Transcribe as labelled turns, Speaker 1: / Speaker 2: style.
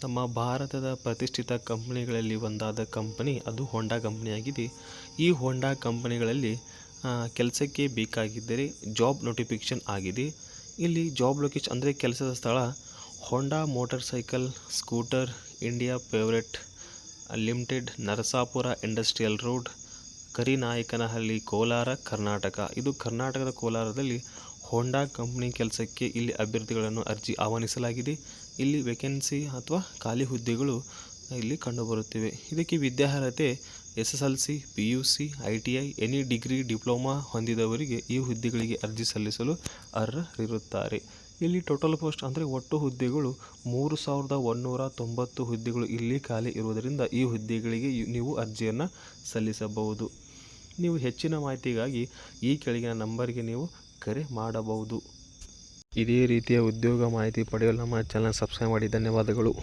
Speaker 1: ನಮ್ಮ ಭಾರತದ ಪ್ರತಿಷ್ಠಿತ ಕಂಪನಿಗಳಲ್ಲಿ ಒಂದಾದ ಕಂಪನಿ ಅದು ಹೋಂಡಾ ಕಂಪನಿಯಾಗಿದೆ. ಈ ಹೋಂಡಾ ಕಂಪನಿಗಳಲ್ಲಿ ಕೆಲಸಕ್ಕೆ ಬೇಕಾಗಿದ್ದರೆ ಜಾಬ್ ನೋಟಿಫಿಕೇಷನ್ ಆಗಿದೆ. ಇಲ್ಲಿ ಜಾಬ್ ಲೊಕೇಶನ್ ಅಂದರೆ ಕೆಲಸದ ಸ್ಥಳ Honda motorcycle scooter India favourite limited, Narasapura industrial road, Karinayakanahalli, Kolar, Karnataka. ಇದು ಕರ್ನಾಟಕದ ಕೋಲಾರದಲ್ಲಿ ಹೋಂಡಾ ಕಂಪನಿ ಕೆಲಸಕ್ಕೆ ಇಲ್ಲಿ ಅಭ್ಯರ್ಥಿಗಳನ್ನು ಅರ್ಜಿ ಆಹ್ವಾನಿಸಲಾಗಿದೆ. ಇಲ್ಲಿ ವೇಕೆನ್ಸಿ ಅಥವಾ ಖಾಲಿ ಹುದ್ದೆಗಳು ಇಲ್ಲಿ ಕಂಡುಬರುತ್ತಿವೆ. ಇದಕ್ಕೆ ವಿದ್ಯಾರ್ಹತೆ SSLC, PUC, ITI, any degree diploma ಹೊಂದಿದವರಿಗೆ ಈ ಹುದ್ದೆಗಳಿಗೆ ಅರ್ಜಿ ಸಲ್ಲಿಸಲು ಅರ್ಹರಿರುತ್ತಾರೆ. ಇಲ್ಲಿ ಟೋಟಲ್ ಪೋಸ್ಟ್ ಅಂದರೆ ಒಟ್ಟು ಹುದ್ದೆಗಳು 3190 ಹುದ್ದೆಗಳು ಇಲ್ಲಿ ಖಾಲಿ ಇರುವುದರಿಂದ ಈ ಹುದ್ದೆಗಳಿಗೆ ನೀವು ಅರ್ಜಿಯನ್ನು ಸಲ್ಲಿಸಬಹುದು. ನೀವು ಹೆಚ್ಚಿನ ಮಾಹಿತಿಗಾಗಿ ಈ ಕೆಳಗಿನ ನಂಬರ್ಗೆ ನೀವು ಕರೆ ಮಾಡಬಹುದು. ಇದೇ ರೀತಿಯ ಉದ್ಯೋಗ ಮಾಹಿತಿ ಪಡೆಯಲು ನಮ್ಮ ಚಾನಲ್ ಸಬ್ಸ್ಕ್ರೈಬ್ ಮಾಡಿ. ಧನ್ಯವಾದಗಳು.